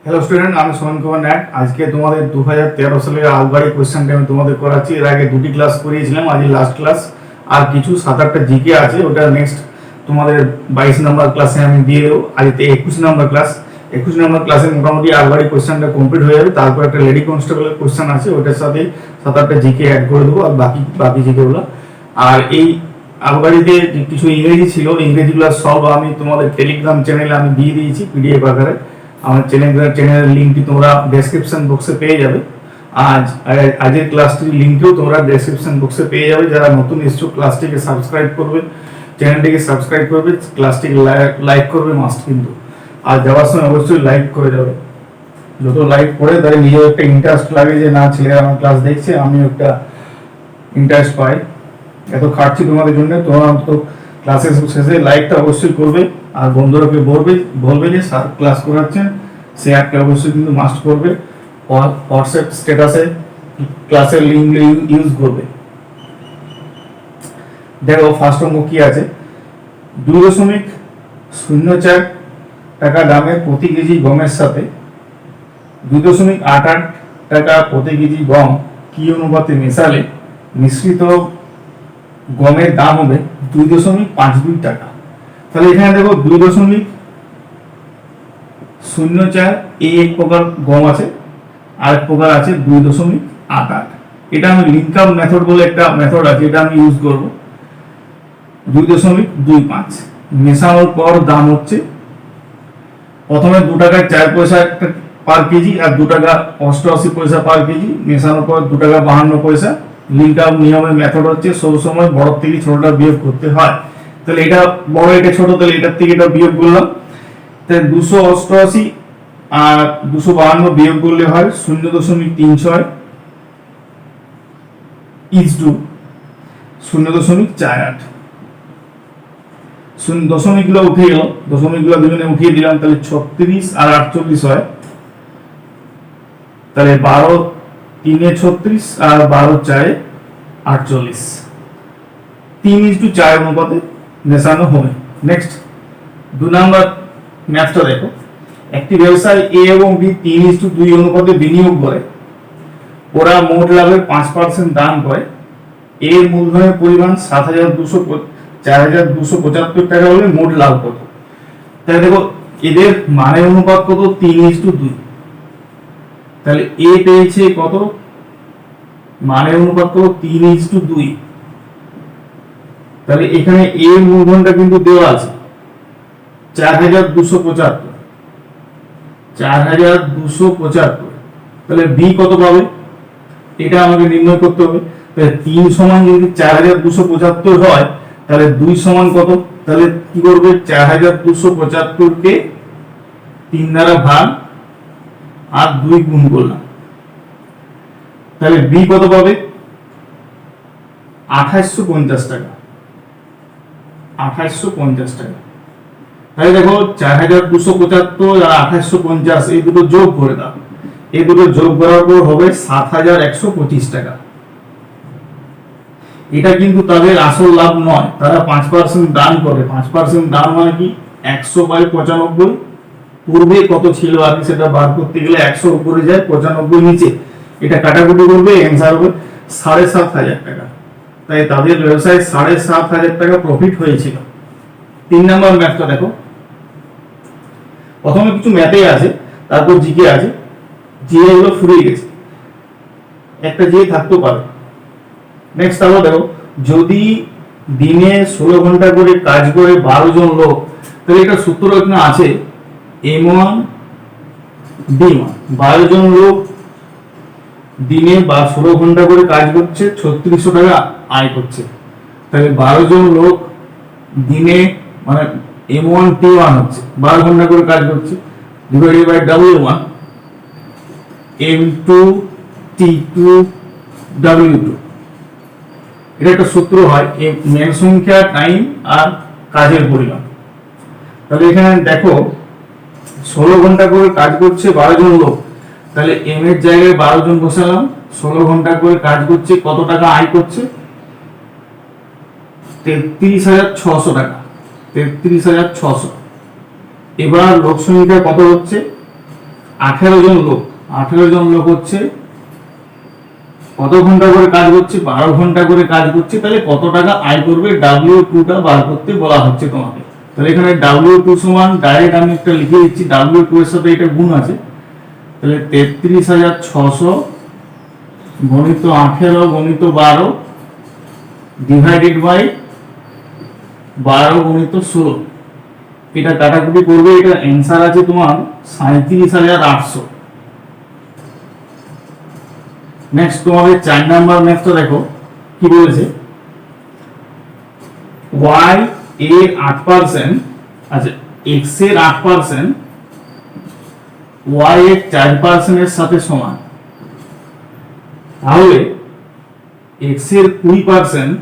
Hello student, আমি সোহন কুমার নায়ক। আজকে তোমাদের 2013 সালের আলবাড়ি কোয়েশ্চেনটা আমি তোমাদের করাচ্ছি। এর আগে দুটি ক্লাস করিয়েছিলাম, আজ লাস্ট ক্লাস। আর কিছু 7-8টা জিকে আছে, ওটা নেক্সট তোমাদের 22 নম্বর ক্লাসে আমি দিয়ে দেবো। আজ 21 নম্বর ক্লাস। 21 নম্বর ক্লাসে মোটামুটি আলবাড়ি কোয়েশ্চেনটা কমপ্লিট হয়ে যাবে। তারপর একটা লেডি কনস্টেবলের কোয়েশ্চেন আছে, ওটার সাথে 7-8টা জিকে অ্যাড করে দেবো, আর বাকি জিকেগুলো। আর এই আলবাড়িতে কিছু ইংরেজি ছিল, ইংরেজিগুলো সব আমি তোমাদের টেলিগ্রাম চ্যানেলে আমি দিয়ে দিয়েছি পিডিএফ আকারে। আমার চ্যানেলের লিঙ্কটি তোমরা ডেসক্রিপশন বক্সে পেয়ে যাবে। আজের ক্লাসটির লিঙ্কও তোমরা ডেসক্রিপশন বক্সে পেয়ে যাবে। যারা নতুন এসছো ক্লাসটিকে সাবস্ক্রাইব করবে, চ্যানেলটিকে সাবস্ক্রাইব করবে, ক্লাসটিকে লাইক করবে মাস্ট কিন্তু। আর যাওয়ার সময় অবশ্যই লাইক করে যাবে। যত লাইক করে তাই নিজের একটা ইন্টারেস্ট লাগে যে না, ছেলেরা আমার ক্লাস দেখছে, আমিও একটা ইন্টারেস্ট পাই। এত খাটছি তোমাদের জন্য, তোমরা অন্তত ক্লাসের শেষে লাইকটা অবশ্যই করবে। আর বন্ধুরাকে বলবে যে স্যার ক্লাস করাচ্ছেন, শেয়ারটা অবশ্যই কিন্তু মাস্ট করবে। হোয়াটসঅ্যাপ স্ট্যাটাসে ক্লাসের লিঙ্ক ইউজ করবে। দেখো ফার্স্ট অঙ্ক কি আছে। 2.04 টাকা দামে প্রতি কেজি গমের সাথে 2.88 টাকা প্রতি কেজি গম কি অনুপাতে মেশালে মিশ্রিত গমের দাম হবে 2.52 টাকা। তাহলে এখানে দেখো 2.04 এই এক প্রকার গম আছে, আর এক প্রকার আছে 2.88। এটা আমি লিঙ্ক আপ মেথড বলে একটা মেথড আছে, এটা আমি ইউজ করব। 2.25 মেশানোর পর দাম হচ্ছে প্রথমে 2 টাকা 4 পয়সা পার কেজি, আর 2 টাকা 88 পয়সা পার কেজি। মেশানোর পর 2 টাকা 52 পয়সা। লিঙ্ক আপ নিয়মের মেথড হচ্ছে সব সময় বড় থেকে ছোটটা বিয়োগ করতে হয়। তাহলে এটা বড়, এটা ছোট, তাহলে এটার থেকে এটা বিয়োগ করলাম। তাহলে 288 আর 252 বিয়োগ করলে হয় 0.36 ইজটু 0.48। দশমিকগুলো উঠে গেল, দশমিকগুলো দুজনে উঠিয়ে দিলাম, তাহলে 36 আর 48 হয়। তাহলে 12 3 36 আর 12 4 48, 3:4 অনুপাতে মেশানো হবে। নেক্সট 2 নাম্বার ম্যাথটা দেখো। একটি ব্যবসায় এ এবং বি 3:2 অনুপাতে বিনিয়োগ করে ওরা মোট লাভের 5% দান করে। এর মূলধনের পরিমাণ 4,275 টাকা হলে মোট লাভ কত? তাহলে দেখো এদের মানে অনুপাত কত? 3:2। তাহলে এ পেয়েছে কত? মানে অনুপাত কত? 3:2। তাহলে এখানে এ মূলধনটা কিন্তু দেওয়া আছে 4,275। তাহলে বি কত পাবে এটা আমাকে নির্ণয় করতে হবে। তাহলে 3 সমান যদি 4,275 হয়, তাহলে 2 সমান কত? তাহলে কি করবে? 4,275 কে 3 দ্বারা ভাগ আর 2 গুণ করলাম। তাহলে বি কত পাবে? 2850 টাকা। 2850 টাকা। তাহলে দেখো 4,275 আর 2850 এই দুটো যোগ করে দাও। এই দুটো যোগ করার পর হবে 7,125 টাকা। এটা কিন্তু তাদের আসল লাভ নয়, তারা 5% দান করে। 5% দান মানে কি? 100/95। পূর্বে কত ছিল আর কি সেটা বার করতে গেলে 100 উপরে যায়, 95 নিচে। এটা কাটাকুটি করবে, অ্যানসার হবে 7,500 টাকা। তাই তাদের ব্যবসায় 7,500 টাকা প্রফিট হয়েছিল। 3 নাম্বার ম্যাথটা দেখো। প্রথমে কিছু ম্যাথে আছে, তারপর জিকে আছে। জিকে গুলো ফুরিয়ে গেছে, একটা জিকে থাকতেও পারে। নেক্সট তাহলে দেখো, যদি দিনে 16 ঘন্টা করে কাজ করে 12 জন লোক, তাহলে এটা সূত্র এখানে আছে M1 D1। 12 জন লোক দিনে 16 ঘন্টা করে কাজ করছে, 3600 টাকা আয় করছে। তাহলে 12 জন লোক দিনে মানে M1 T1 হচ্ছে 12 ঘন্টা করে কাজ করছে, divided by W1 M2 T2 W2। এটা একটা সূত্র হয়, ম্যান সংখ্যা, টাইম আর কাজের পরিমাণ। তাহলে এখানে দেখো 16 ঘন্টা করে কাজ করছে 12 জন লোক, তাহলে এম এর জায়গায় 12 জন বসালাম। 16 ঘন্টা করে কাজ করছে, কত টাকা আয় করছে? 33,600 টাকা। 33,600। এবার লোক সংখ্যা কত হচ্ছে? 18 জন লোক, 18 জন লোক হচ্ছে কত ঘন্টা করে কাজ করছে? 12 ঘন্টা করে কাজ করছে। তাহলে কত টাকা আয় করবে? W2টা বার করতে বলা হচ্ছে তোমাকে। তাহলে এখানে W2 সমান ডাইরেক্ট আমি একটা লিখে দিচ্ছি, W2 এর সাথে এটা গুণ আছে, তাহলে 33,600 গণিত 18 গণিত 12 ডিভাইডেড বাই 12 গণিত 16। এটা কাটাকুটি করবে, এটা অ্যান্সার আছে তোমার 37,800। নেক্সট তোমাদের 4 নাম্বার ম্যাথটা দেখো কি বলেছে। y এর 8%, আচ্ছা x এর 8% y এর 4% এর সাথে সমান। তাহলে x এর 20%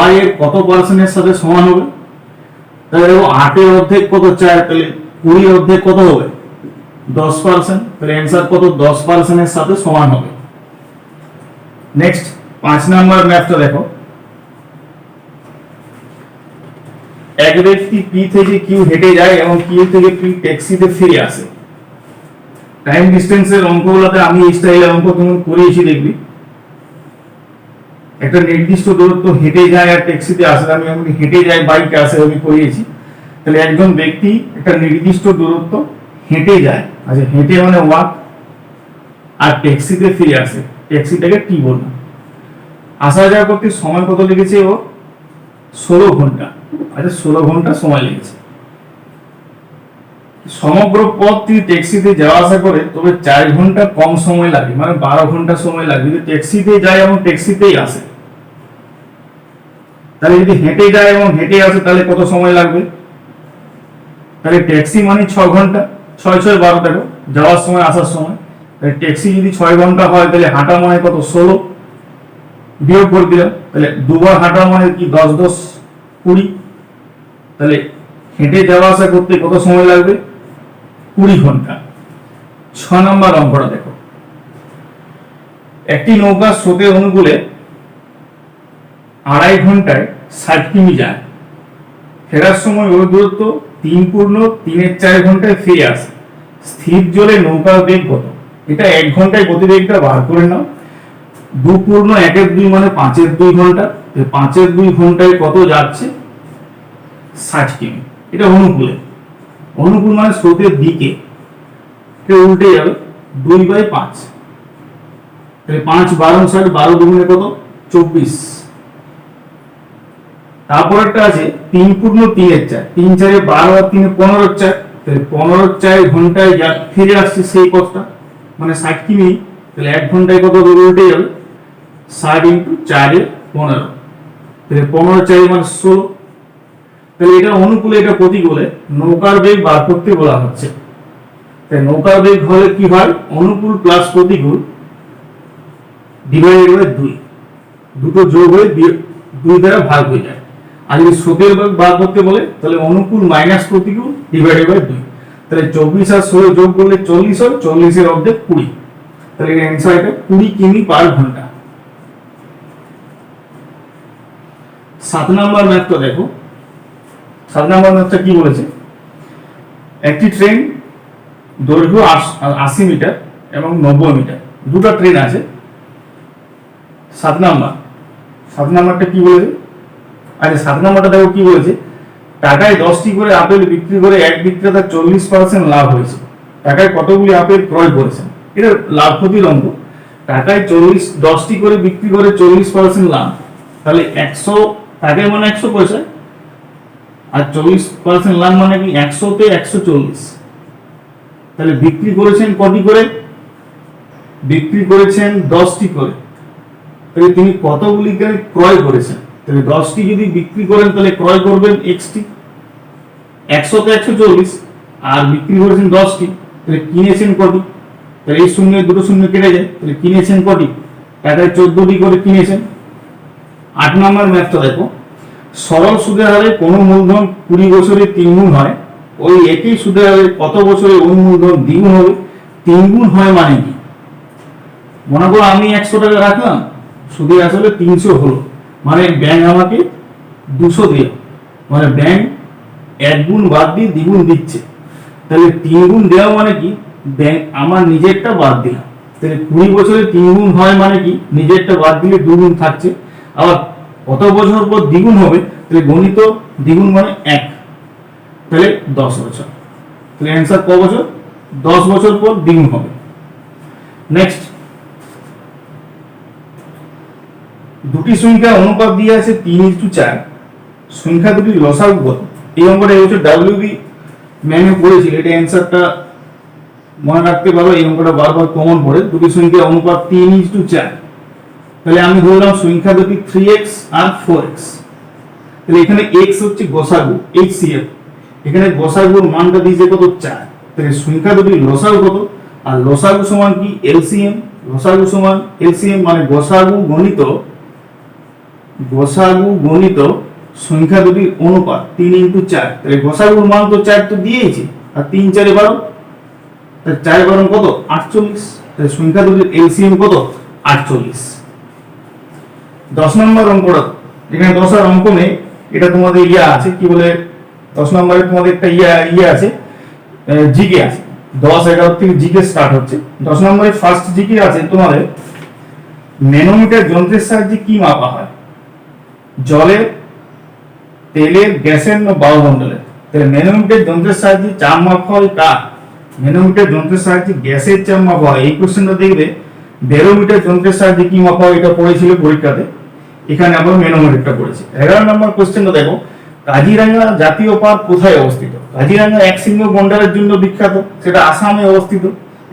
y এর কত পার্সেন্টের সাথে সমান হবে? তাহলে দেখো 8 এর অর্ধেক কত? 4, তাহলে 20 এর অর্ধেক কত হবে? 10%। তাহলে অ্যান্সার কত? 10% এর সাথে সমান হবে। নেক্সট 5 নাম্বার ম্যাথটা দেখো। এক ব্যক্তি P থেকে Q হেঁটে যায় এবং Q থেকে P ট্যাক্সিতে ফিরে আসে। টাইম ডিসটেন্সের অঙ্কগুলোতে আমি এই স্টাইলের অঙ্ক তুমি করিয়েছি দেখবি। একটা নির্দিষ্ট দূরত্ব হেঁটে যায় আর ট্যাক্সিতে আসে, আমি হেঁটে যায় বাইকে আসে আমি করিয়েছি। তাহলে একজন ব্যক্তি একটা নির্দিষ্ট দূরত্ব হেঁটে যায়, আচ্ছা হেঁটে মানে ওয়াক, আর ট্যাক্সিতে ফিরে আসে, ট্যাক্সিটাকে টি বললাম। আসা যাওয়া করতে সময় কত লেগেছে? ও 16 ঘন্টা। আচ্ছা 16 ঘন্টা সময় লেগেছে। সমগ্র পথ তিনি ট্যাক্সিতে যাওয়া আসা করে, তবে 4 ঘন্টা কম সময় লাগে, মানে 12 ঘন্টা সময় লাগে যদি ট্যাক্সিতে যায় এবং ট্যাক্সিতেই আসে। তাহলে যদি হেঁটে যায় এবং হেঁটে আসে তাহলে কত সময় লাগবে? তাহলে ট্যাক্সি মানে 6 ঘন্টা, 6 6 12 দেখো, যাওয়ার সময় আসার সময়। তাহলে ট্যাক্সি যদি 6 ঘন্টা হয় তাহলে হাঁটা মানে কত? 16, বিয়োগ করে দিলাম, তাহলে দুবার হাঁটা মানে কি? 10 10 20। তাহলে হেঁটে যাওয়া আসা করতে কত সময় লাগবে? 20 ঘন্টা। 6 নম্বর অঙ্কটা দেখো। একটি নৌকা স্রোতের অনুকূলে 2.5 ঘন্টায় 60 কিমি যায়। ফেরার সময় ওই দূরত্ব 3 পূর্ণ 3/4 ঘন্টায় ফিরে আসে। স্থির জলে নৌকার বেগ কত? এটা 1 ঘন্টায় গতিবেগটা বার করে নাও। 2 পূর্ণ 1/2 মানে 5/2 ঘন্টা, 5/2 ঘন্টায় কত যাচ্ছে? 60 কিমি। এটা অনুকূলে, অনুকূল মানে স্রোতের দিকে, এটা উল্টে যাবে 2/5। তাহলে 5 12 60, 12 দুগুণে কত? 24। তারপরটা আছে 3 পূর্ণ 3/4, 3 4 12 আর 3 15/4, তাহলে 15/4 ঘন্টায় ফিরে আসছে সেই পথটা, মানে 60 কিমি। তাহলে 1 ঘন্টায় কত দূর উল্টে যাবে? 60 × 4 = 15, তাহলে 15/4 মানে 16। তাহলে এটা অনুকূলে এটা প্রতিকূলে, নৌকার বেগ বার করতে বলা হচ্ছে। তাই নৌকার বেগ হলে কি হয়? অনুকূল প্লাস প্রতিকূল ডিভাইডেড বাই 2, দুটো যোগ হয়ে 2 দ্বারা ভাগ হয়ে যায়। আর যদি স্রোতের বেগ বার করতে বলে তাহলে অনুকূল মাইনাস প্রতিকূল ডিভাইডেড বাই 2। তাহলে 24 আর 16 যোগ করলে 40 হয়, 40 এর অর্ধেক 20। তাহলে এর অ্যান্সার এটা 20 কিমি পার ঘন্টা। 7 নম্বর ম্যাথটা দেখো। 7 নম্বর ম্যাথটা কি বলেছে? একটি ট্রেন দৈর্ঘ্য 80 মিটার এবং 90 মিটার, দুটো ট্রেন আছে। 7 নাম্বারটা কি বলেছে? আচ্ছা 7 নাম্বারটা দেখো কি বলেছে। টাকায় 10টি করে আপেল বিক্রি করে এক বিক্রেতার 40% লাভ হয়েছে। টাকায় কতগুলি আপেল ক্রয় করেছেন? এটা লাভ ক্ষতির অঙ্ক। টাকায় 10টি করে বিক্রি করে 40% লাভ, তাহলে 100 টাকায় মানে 100 পয়সা, আর 40% লাভ মানে কি? 100 তে 140। তাহলে বিক্রি করেছেন কটি করে? বিক্রি করেছেন 10টি করে। তাহলে তিনি কতগুলি ক্রয় করেছেন? তাহলে 10টি যদি বিক্রি করেন তাহলে ক্রয় করবেন xটি, 100 তে 140, আর বিক্রি করেছেন 10টি, তাহলে কিনেছেন কটি? তাহলে এই শূন্য দুটো শূন্য কেটে যায়, তাহলে কিনেছেন কটি? টাকায় 14টি করে কিনেছেন। 8 নম্বর ম্যাথটা দেখো। সরল সুদের হারে কোন মূলধন 20 বছরে 3 গুণ হয়, ওই একই সুদের হারে কত বছরে ওই মূলধন দ্বিগুণ হবে? 3 গুণ হয় মানে কি? মনে করো আমি 100 টাকা রাখলাম, সুদে আসলে 300 হলো, মানে ব্যাংক আমাকে 200 দিল, মানে ব্যাংক 1 গুণ বাদ দিয়ে দ্বিগুণ দিচ্ছে। তাহলে 3 গুণ দেওয়া মানে কি, ব্যাংক আমার নিজেরটা বাদ দিলাম, তাহলে 20 বছরে 3 গুণ হয় মানে কি, নিজেরটা বাদ দিলে 2 গুণ থাকছে, আবার কত বছর পর দ্বিগুণ হবে, তাহলে গণিত দ্বিগুণ মানে 1, তাহলে 10 বছর। তাহলে অ্যান্সার ক বছর, 10 বছর পর দ্বিগুণ হবে। নেক্সট, দুটি সংখ্যা অনুপাত দিয়ে আছে 3:4, সংখ্যা দুটির লসাগু কত? এই অঙ্কটা এই হচ্ছে ডাব্লিউবি ম্যামে পড়েছিল, এটা অ্যান্সারটা মনে রাখতে পারো, এই অঙ্কটা বারবার কমন পড়ে। দুটি সংখ্যা অনুপাত 3:4, তাহলে আমি ধরলাম সংখ্যা দুটি 3x আর 4x, তাহলে এখানে x হচ্ছে গসাগু HCF, এখানে গসাগুর মানটা দিয়েছে কত 4, তাহলে সংখ্যা দুটির লসাগু কত, আর লসাগু সমান কি LCM, লসাগু সমান LCM মানে গসাগু গণিত সংখ্যা দুটির অনুপাত 3:4, তাহলে গসাগুর মান তো 4 তো দিয়েছে, আর 3 4 12, তাহলে 4 12 কত 48, তাহলে সংখ্যা দুটির LCM কত 48। 10 নম্বর অঙ্কটা, এখানে 10 এর অঙ্ক নেই, এটা তোমাদের ইয়া আছে, কি বলে 10 নম্বরে তোমাদের একটা ইয়া আছে, জিকে আছে, 10 11 থেকে জিকে স্টার্ট হচ্ছে। 10 নম্বরে ফার্স্ট জিকে আছে তোমাদের, ম্যানোমিটার যন্ত্রের সাহায্যে কি মাপা হয়? জলের, তেলের, গ্যাসের না বায়ুমণ্ডলের? তাহলে ম্যানোমিটার যন্ত্রের সাহায্যে চাপ মাপা হয় কার? ম্যানোমিটার যন্ত্রের সাহায্যে গ্যাসের চাপ মাপা হয়। এই কোশ্চেনটা দেখবে ব্যারোমিটার যন্ত্রের সাহায্যে কি মাপা হয়, এটা পড়েছিল পরীক্ষাতে, এখানে আবার ম্যানোমিটারটা পড়েছে। 11 নম্বর কোশ্চেনটা দেখো, কাজিরাঙ্গা জাতীয় পার্ক কোথায় অবস্থিত? কাজিরাঙ্গা এক শৃঙ্গ গন্ডারের জন্য বিখ্যাত, সেটা আসামে অবস্থিত,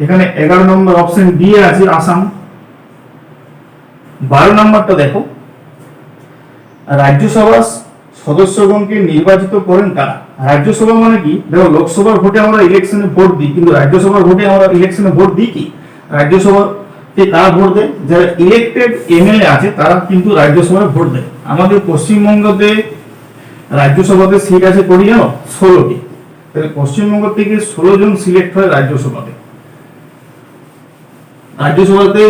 এখানে 11 নম্বর অপশন ডি আছে আসাম। 12 নম্বরটা দেখো, রাজ্যসভা সদস্যগণকে নির্বাচিত করেন কারা? রাজ্যসভা মানে কি, দেখো লোকসভার ভোটে আমরা ইলেকশনে ভোট দিই, কিন্তু রাজ্যসভার ভোটে আমরা ইলেকশনে ভোট দিই কি? রাজ্যসভাতে কারা ভোট দেয়? যারা ইলেক্টেড এমএলএ আছে তারা কিন্তু রাজ্যসভায় ভোট দেয়। আমাদের পশ্চিমবঙ্গতে রাজ্যসভাতে সিট আছে করি জানো 16টি, তাহলে পশ্চিমবঙ্গ থেকে 16 জন সিলেক্ট হয় রাজ্যসভাতে। রাজ্যসভাতে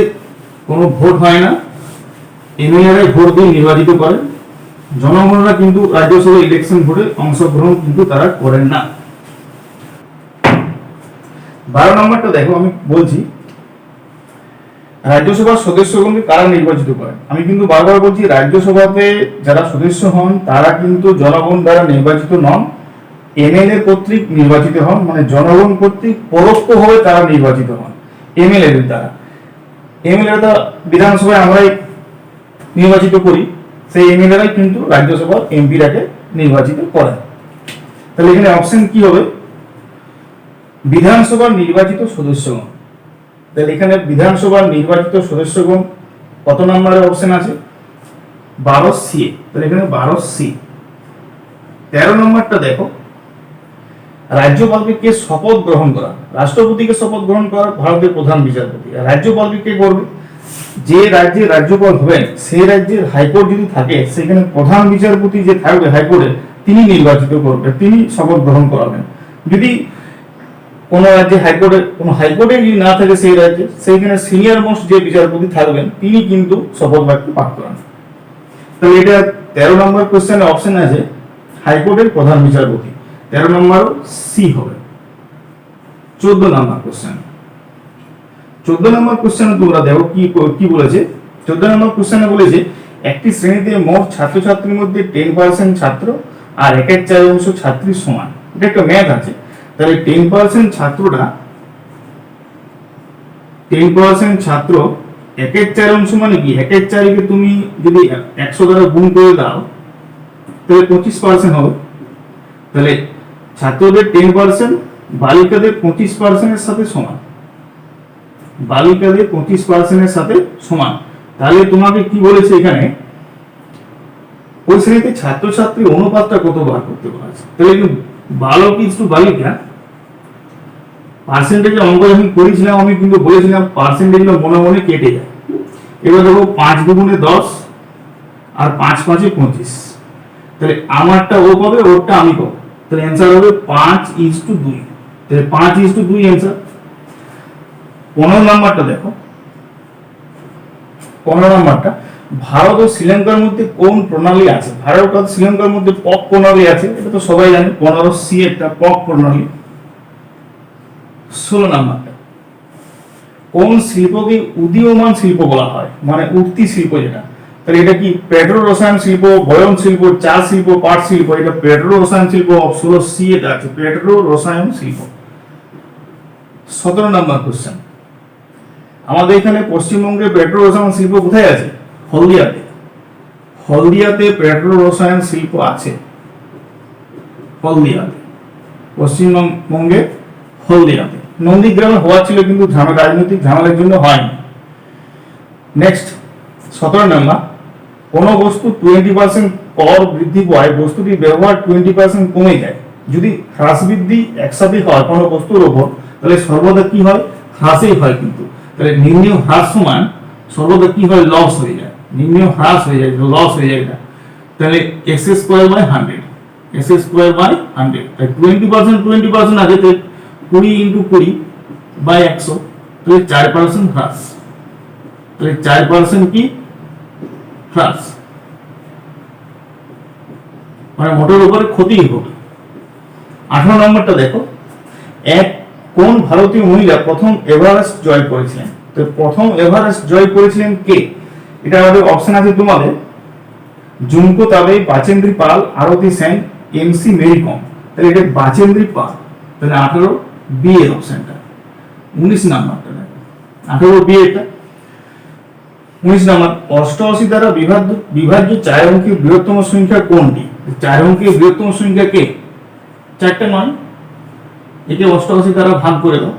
কোনো ভোট হয় না, এমএলএ ভোট দিয়ে নির্বাচিত করেন, জনগণরা কিন্তু রাজ্যসভা ইলেকশন ভোটে অংশগ্রহণ কিন্তু তারা করেন না। 12 নম্বরটা দেখো, আমি বলছি রাজ্যসভার সদস্যগণকে কারা নির্বাচিত করেন? আমি কিন্তু বারবার বলছি, রাজ্যসভাতে যারা সদস্য হন তারা কিন্তু জনগণ দ্বারা নির্বাচিত নন, এমএলএ কর্তৃক নির্বাচিত হন, মানে জনগণ কর্তৃক পরোক্ষভাবে তারা নির্বাচিত হন এমএলএদের দ্বারা। এমএলএ দ্বারা বিধানসভায় আমরাই নির্বাচিত করি, সেই এমএলএরাই কিন্তু রাজ্যসভার এমপিরাকে নির্বাচিত করেন। তাহলে এখানে অপশন কি হবে? বিধানসভার নির্বাচিত সদস্যগণ। তাহলে এখানে বিধানসভার নির্বাচিত সদস্যগণ কত নম্বরের অপশন আছে? 12C। তাহলে এখানে 12C। 13 নম্বরটা দেখো, রাজ্যপালকে কে শপথ গ্রহণ করা? রাষ্ট্রপতিকে শপথ গ্রহণ করা ভারতের প্রধান বিচারপতি। রাজ্যপালকে কে করবে? যে রাজ্যের রাজ্যপাল হবেন সেই রাজ্যের হাইকোর্ট যদি থাকে, সেখানে প্রধান বিচারপতি যে থাকবে হাইকোর্টের, তিনি নির্বাচিত করবেন, তিনি শপথ গ্রহণ করাবেন। যদি কোন রাজ্যে হাইকোর্টে যদি না থাকে সেই রাজ্যে, সেইখানে সিনিয়র মোস্ট যে বিচারপতি থাকবেন তিনি কিন্তু শপথ বাক্য পাঠ করান। তাহলে এটা 13 নম্বর কোশ্চেনে অপশন আছে হাইকোর্টের প্রধান বিচারপতি, 13 নম্বর সি হবে। 14 নম্বর কোশ্চেন, 14 নম্বর কোশ্চেনে তোমরা দেখো কি বলেছে। 14 নম্বর কোশ্চেনে বলেছে একটি শ্রেণীতে মোট ছাত্রছাত্রীর মধ্যে 10% ছাত্র আর 1/4 ছাত্রী সমান। এটা একটা ম্যাথ আছে। তাহলে 10% ছাত্রটা 10% ছাত্র 1/4 মানে কি? 1/4 কে তুমি যদি 100 দ্বারা গুণ করে দাও তাহলে 25% হবে। তাহলে ছাত্রদের 10% বালিকাদের 25% এর সাথে সমান, বালিকাদের 25% এর সাথে সমান। তাহলে তোমাকে কি বলেছে এখানে, ওই শ্রেণীতে ছাত্রছাত্রী অনুপাতটা কত বার করতে বলেছে। তাহলে বালক ইজ টু বালিকা, পার্সেন্টেজের অঙ্ক যখন করেছিলাম আমি কিন্তু বলেছিলাম পার্সেন্টেজগুলো মনে মনে কেটে যায়। এবার দেখো 5 দুগুণে 10 আর 5 5 25, তাহলে আমারটা ও পাবে, ওরটা আমি পাবো। তাহলে অ্যান্সার হবে 5:2। তাহলে 5:2 অ্যান্সার। 15 নাম্বারটা দেখো, 15 নাম্বারটা, ভারত ও শ্রীলঙ্কার মধ্যে কোন প্রণালী আছে? ভারত আর শ্রীলঙ্কার মধ্যে পক প্রণালী আছে, এটা তো সবাই জানে। 15C একটা পক প্রণালী। 16 নাম্বারটা, কোন শিল্পকে উদীয়মান শিল্প বলা হয়, মানে উঠতি শিল্প যেটা, তাহলে এটা কি পেট্রো রসায়ন শিল্প, বয়ন শিল্প, চা শিল্প, পাট শিল্প? এটা পেট্রো রসায়ন শিল্প, 16C এটা আছে পেট্রো রসায়ন শিল্প। 17 নাম্বার কোশ্চেন, আমাদের এখানে পশ্চিমবঙ্গে পেট্রো রসায়ন শিল্প কোথায় আছে? হলদিয়াতে। হলদিয়াতে পেট্রো রসায়ন শিল্প আছে, হলদিয়াতে, পশ্চিমবঙ্গে হলদিয়াতে। নন্দীগ্রামে হওয়া ছিল কিন্তু রাজনৈতিক ঝামেলার জন্য হয়নি। নেক্সট 17 নাম্বার, কোন বস্তু 20% কর বৃদ্ধি পায় বস্তুটির ব্যবহার 20% কমে যায়। যদি হ্রাস বৃদ্ধি একসাথে হয় কোনো বস্তুর উপর, তাহলে সর্বদা কি হয়? হ্রাসই হয়। কিন্তু তাহলে নির্ণয় হ্রাস সমান সর্বদা কি হয়? লস হয়ে যায়। নির্ণয় হ্রাস হয়ে যায়, লস হয়ে যায় এটা। তাহলে x²/100, x²/100, তাই 20% আগে তো 20 × 20/100, তাহলে 4% হ্রাস। তাহলে 4% কি? হ্রাস, মানে মোটের উপরে ক্ষতি হবে। 18 নম্বরটা দেখো, কোন ভারতীয় মহিলা প্রথম এভারেস্ট জয় করেছিলেন? তো প্রথম এভারেস্ট জয় করেছিলেন কে? এটা আমাদের অপশন আছে তোমাদের, জুনকো তাবেই, বাচেন্দ্রী পাল, আরতি সেন, MC মেরি কম। তাহলে এটা বাচেন্দ্রী পাল। তাহলে 18B এর অপশনটা। 19 নাম্বারটা দেখো, 18B এটা। 19 নাম্বার, 88 দ্বারা বিভাজ্য 4 অঙ্কের বৃহত্তম সংখ্যা কোনটি? 4 অঙ্কের বৃহত্তম সংখ্যা কে? 4টা নয়, একে 88 দ্বারা ভাগ করে দাও।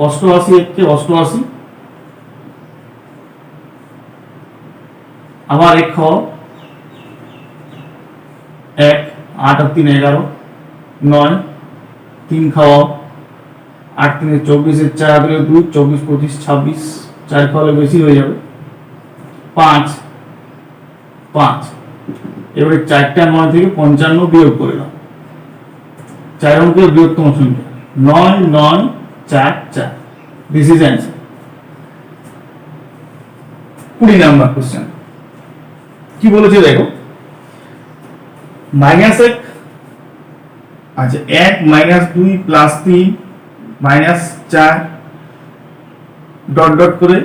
88 একে 88, আবার 1 খাও, 1, 8 আর 3 11, 9, 3 খাও, 8 3 24, 4 2, 24 25 26, 4 খাওয়ালে বেশি হয়ে যাবে, 5 5। এবারে 4টা 9 থেকে 55 বিয়োগ করে দাও। 4 অঙ্কের বৃহত্তম সংখ্যা 9 9 4 4। This is answer. 20 number question কি বলেছে দেখো, -1, আচ্ছা 1 -2 +3 -4 ডট ডট করে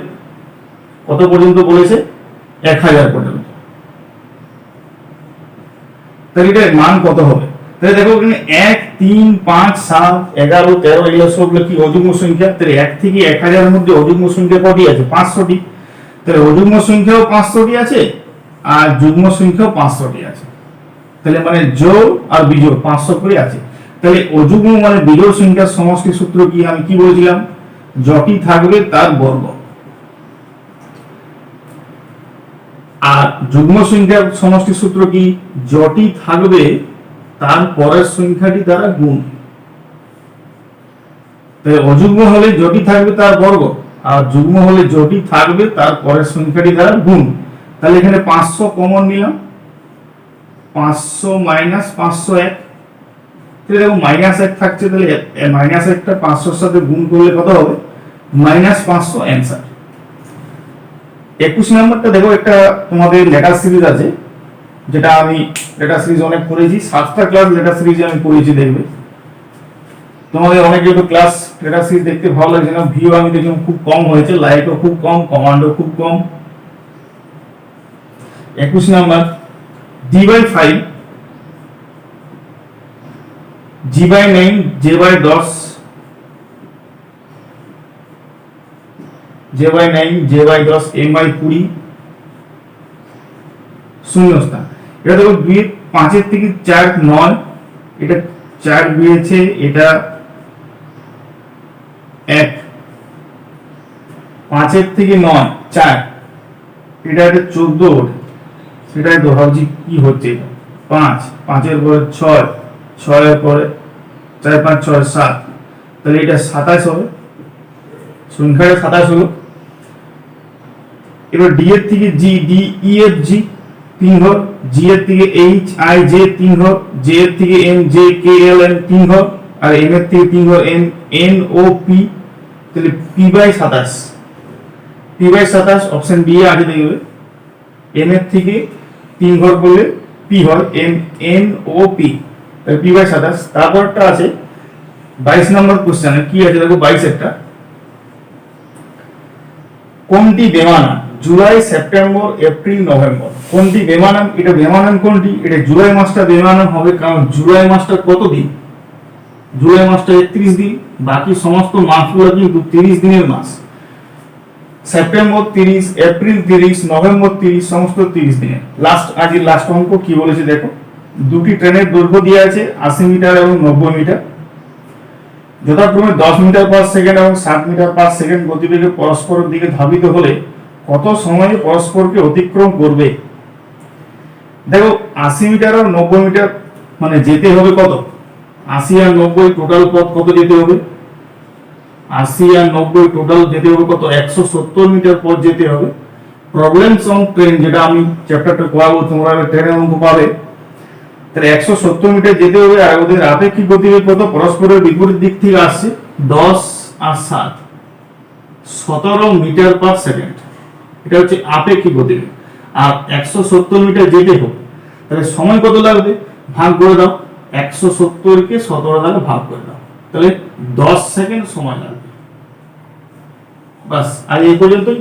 কত পর্যন্ত বলেছে? 1000 পর্যন্ত। তাহলে এটার মান কত হবে? তাহলে দেখো এখানে 1 3 5 7 11 13 এগুলো সবগুলো কি অযুগ্ম সংখ্যা। তাহলে 1 থেকে 1000 এর মধ্যে অযুগ্ম সংখ্যা কয়টি আছে? 500টি। তাহলে অযুগ্ম সংখ্যাও 500টি আছে আর যুগ্ম সংখ্যাও 500টি আছে। তাহলে মানে যোগ আর বিজোড় 500 করে আছে। তাহলে অযুগ্ম মানে বিজোড় সংখ্যার সমষ্টি সূত্র কি? আমি কি বলেছিলাম? যটি থাকবে তার বর্গ। আর যুগ্ম সংখ্যার সমষ্টি সূত্র কি? যটি থাকবে তার পরের সংখ্যাটি দ্বারা গুণ। তাহলে অযুগ্ম হলে যটি থাকবে তার বর্গ, আর যুগ্ম হলে যটি থাকবে তার পরের সংখ্যাটি দ্বারা গুণ। তাহলে এখানে 500 কমন নিলাম, 500 - 501। তাহলে দেখো -1 থাকছে, তাহলে -1টা 500 এর সাথে গুণ করলে কত হবে? -500 অ্যানসার। 21 নাম্বারটা দেখো, একটা তোমাদের লেটার সিরিজ আছে, যেটা আমি লেটার সিরিজ অনেক করেছি, 7টা ক্লাস লেটার সিরিজে আমি করেছি। দেখবে তোমাদের অনেক যেহেতু ক্লাস লেটার সিরিজ দেখতে ভালো লাগছে না, ভিউ আমি দেখলাম খুব কম হয়েছে, লাইকও খুব কম, কমান্ডও খুব কম। 21 number, D/5, G/9, J/10, J/9, J/10, M/20 শূন্যস্থান। এটা দেখো 2 5 এর থেকে 4 9, এটা 4 দিয়েছে, এটা 1 5 এর থেকে 9 4, এটা 14, সেটাই তো ভাবছি কি হচ্ছে। 5 5 এর পরে 6 6 এর পরে 4 5 6 7, তাহলে এটা 27 হবে, সংখ্যাটা 27 হলো। এবার ডি এর থেকে জি, ডি ই এফ জি 3 ঘর, জি এর থেকে এইচ আই জে 3 ঘর, জে এর থেকে M J K L N 3 ঘর, আর এম এর থেকে 3 ঘর এন এন ও পি। তাহলে P/27, P/27 option B A আগে দেখবে। এন এর থেকে 3 ঘর করলে পি হয় এম এন ও পি, তাহলে P/27। তারপরটা আছে 22 নম্বর কোশ্চেনে কি আছে দেখো, 22 একটা, কোনটি বেমানান? জুলাই, সেপ্টেম্বর, এপ্রিল, নভেম্বর, কোনটি বেমানান? এটা বেমানান কোনটি? এটা জুলাই মাসটা বেমানান হবে, কারণ জুলাই মাসটা কত দিন? জুলাই মাসটা 31 দিন, বাকি সমস্ত মাসগুলো কিন্তু 30 দিনের মাস। সেপ্টেম্বর 30, এপ্রিল 30, নভেম্বর 30, সমস্ত 30 দিনের। আজকের লাস্ট অঙ্ক কি বলেছে দেখো, দুটি ট্রেনের দৈর্ঘ্য দেওয়া আছে 80 মিটার এবং 90 মিটার, যথাক্রমে 10 মিটার পার সেকেন্ড এবং 60 মিটার পার সেকেন্ড গতিবেগে পরস্পরের দিকে ধাবিত হলে কত সময়ে পরস্পরকে অতিক্রম করবে? দেখো 80 মিটার আর 90 মিটার মানে যেতে হবে কত? 80 আর 90 টোটাল পথ কত যেতে হবে? 80 আর 90 টোটাল যেতে হবে কত? 170 মিটার পথ যেতে হবে। প্রবলেমস অন ট্রেন, যেটা আমি চ্যাপ্টারটা করাবো, তোমরা ট্রেনের অঙ্ক পাবে, তাহলে 170 মিটার যেতে হবে। আর ওদের আপেক্ষিক গতিবেগ কত? পরস্পরের বিপরীত দিক থেকে আসছে 10 আর 7, 17 মিটার পার সেকেন্ড। এটা হচ্ছে আপেক্ষিক গতিবেগ। আর 170 মিটার যেতে হবে, তাহলে সময় কত লাগবে? ভাগ করে দাও, 170 কে 17 দ্বারা ভাগ করে দাও, তাহলে 10 সেকেন্ড সময় লাগবে। বাস, আজ এই পর্যন্তই।